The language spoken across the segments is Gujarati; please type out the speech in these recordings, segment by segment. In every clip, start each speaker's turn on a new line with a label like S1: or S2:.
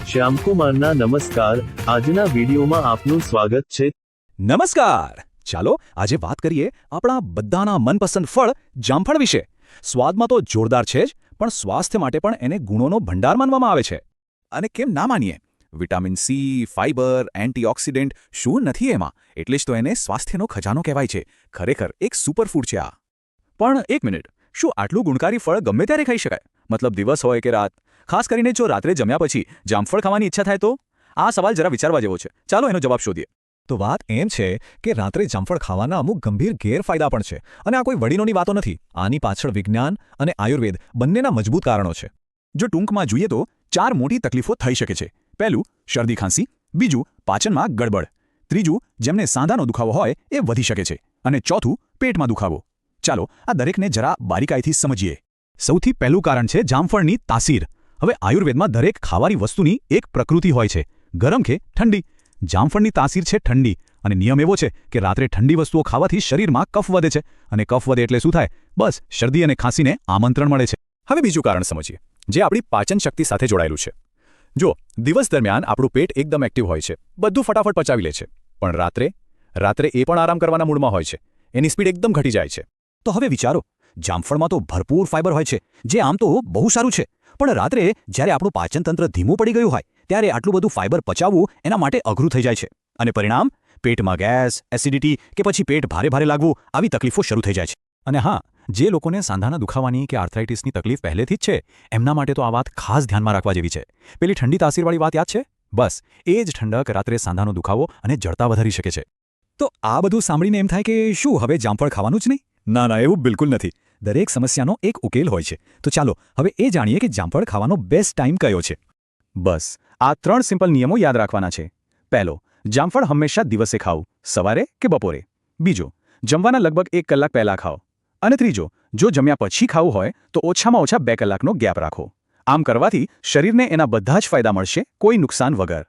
S1: શ્યામકુમારના નમસ્કાર. આજના વિડીયોમાં આપનું સ્વાગત છે.
S2: નમસ્કાર. ચાલો આજે વાત કરીએ આપણા બધાના મનપસંદ ફળ જામફળ વિશે. સ્વાદમાં તો જોરદાર છે જ, પણ સ્વાસ્થ્ય માટે પણ એને ગુણોનો ભંડાર માનવામાં આવે છે. અને કેમ ના માનીએ? વિટામિન સી, ફાઇબર, એન્ટીઓક્સિડન્ટ શું નથી એમાં? એટલે જ તો એને સ્વાસ્થ્યનો ખજાનો કહેવાય છે. ખરેખર એક સુપરફૂડ છે આ. પણ એક મિનિટ, શું આટલું ગુણકારી ફળ ગમે ત્યારે ખાઈ શકાય? મતલબ દિવસ હોય કે રાત? ખાસ કરીને જો રાત્રે જમ્યા પછી જામફળ ખાવાની ઈચ્છા થાય તો? આ સવાલ જરા વિચારવા જેવો છે. ચાલો એનો જવાબ શોધીએ. તો વાત એમ છે કે રાત્રે જામફળ ખાવાના અમુક ગંભીર ગેરફાયદા પણ છે. અને આ કોઈ વડીલોની વાતો નથી. આની પાછળ વિજ્ઞાન અને આયુર્વેદ બંનેના મજબૂત કારણો છે. જો ટૂંકમાં જોઈએ તો 4 મોટી તકલીફો થઈ શકે છે. પહેલું, શરદી ખાંસી. બીજું, પાચનમાં ગડબડ. ત્રીજું, જેમને સાંધાનો દુખાવો હોય એ વધી શકે છે. અને ચોથું, પેટમાં દુખાવો. ચાલો આ દરેકને જરા બારીકાઈથી સમજીએ. સૌથી પહેલું કારણ છે જામફળની તાસીર. હવે આયુર્વેદમાં દરેક ખાવાની વસ્તુની એક પ્રકૃતિ હોય છે, ગરમ કે ઠંડી. જામફળની તાસીર છે ઠંડી, અને નિયમ એવો છે કે રાત્રે ઠંડી વસ્તુઓ ખાવાથી શરીરમાં કફ વધે છે. અને કફ વધે એટલે શું થાય? બસ શરદી અને ખાંસીને આમંત્રણ મળે છે. હવે બીજું કારણ સમજીએ, જે આપણી પાચન શક્તિ સાથે જોડાયેલું છે. જો દિવસ દરમિયાન આપણું પેટ એકદમ એક્ટિવ હોય છે, બધું ફટાફટ પચાવી લે છે, પણ રાત્રે એ પણ આરામ કરવાના મૂડમાં હોય છે. એની સ્પીડ એકદમ ઘટી જાય છે. તો હવે વિચારો, જામફળમાં તો ભરપૂર ફાઇબર હોય છે, જે આમ તો બહુ સારું છે. પણ રાત્રે જ્યારે આપણું પાચનતંત્ર ધીમું પડી ગયું હોય, ત્યારે આટલું બધું ફાઇબર પચાવવું એના માટે અઘરું થઈ જાય છે. અને પરિણામ, પેટમાં ગેસ, એસિડિટી કે પછી પેટ ભારે ભારે લાગવું, આવી તકલીફો શરૂ થઈ જાય છે. અને હા, જે લોકોને સાંધાના દુખાવાની કે આર્થરાઇટિસની તકલીફ પહેલેથી જ છે, એમના માટે તો આ વાત ખાસ ધ્યાનમાં રાખવા જેવી છે. પેલી ઠંડી તાસીરવાળી વાત યાદ છે? બસ એ જ ઠંડક રાત્રે સાંધાનો દુખાવો અને જડતા વધારી શકે છે. તો આ બધું સાંભળીને એમ થાય કે શું હવે જામફળ ખાવાનું જ નહીં? ના, એવું બિલકુલ નથી. દરેક સમસ્યાનો એક ઉકેલ હોય છે. તો ચાલો હવે એ જાણીએ કે જામફળ ખાવાનો બેસ્ટ ટાઈમ કયો છે. બસ આ 3 સિમ્પલ નિયમો યાદ રાખવાના છે. પહેલો, જામફળ હંમેશા દિવસે ખાવું, સવારે કે બપોરે. બીજો, જમવાના લગભગ 1 કલાક પહેલાં ખાઓ. અને ત્રીજો, જો જમ્યા પછી ખાવું હોય તો ઓછામાં ઓછા 2 કલાકનો ગેપ રાખો. આમ કરવાથી શરીરને એના બધા જ ફાયદા મળશે, કોઈ નુકસાન વગર.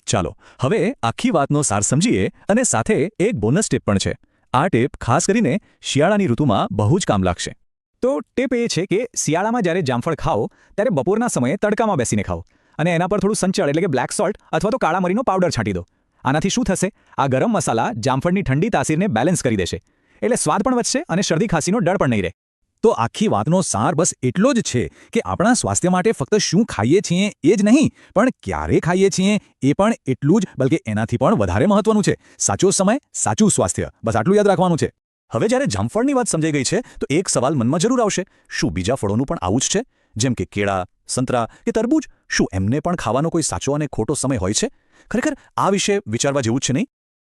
S2: ચાલો હવે આખી વાતનો સાર સમજીએ, અને સાથે એક બોનસ ટીપ પણ છે. આ ટીપ ખાસ કરીને શિયાળાની ઋતુમાં બહુ જ કામ લાગશે. તો ટીપ એ છે કે શિયાળામાં જ્યારે જામફળ ખાઓ ત્યારે બપોરના સમયે તડકામાં બેસીને ખાઓ. અને એના પર થોડું સંચળ એટલે કે બ્લેક સોલ્ટ અથવા તો કાળા મરીનો પાવડર છાંટી દો. આનાથી શું થશે? આ ગરમ મસાલા જામફળની ઠંડી તાસીરને બેલેન્સ કરી દેશે. એટલે સ્વાદ પણ વધશે અને શરદી ખાંસીનો ડર પણ નહીં રહે. તો આખી વાતનો સાર બસ એટલો જ છે કે આપણા સ્વાસ્થ્ય માટે ફક્ત શું ખાઈએ છીએ એ જ નહીં, પણ ક્યારે ખાઈએ છીએ એ પણ એટલું જ, બલકે એનાથી પણ વધારે મહત્વનું છે. સાચો સમય, સાચું સ્વાસ્થ્ય, બસ આટલું યાદ રાખવાનું છે. હવે જ્યારે જામફળની વાત સમજાઈ ગઈ છે, તો એક સવાલ મનમાં જરૂર આવશે: શું બીજા ફળોનું પણ આવું જ છે? જેમ કે કેળા, સંતરા કે તરબૂચ, શું એમને પણ ખાવાનો કોઈ સાચો અને ખોટો સમય હોય છે? ખરેખર આ વિશે વિચારવા જેવું જ છે નહીં?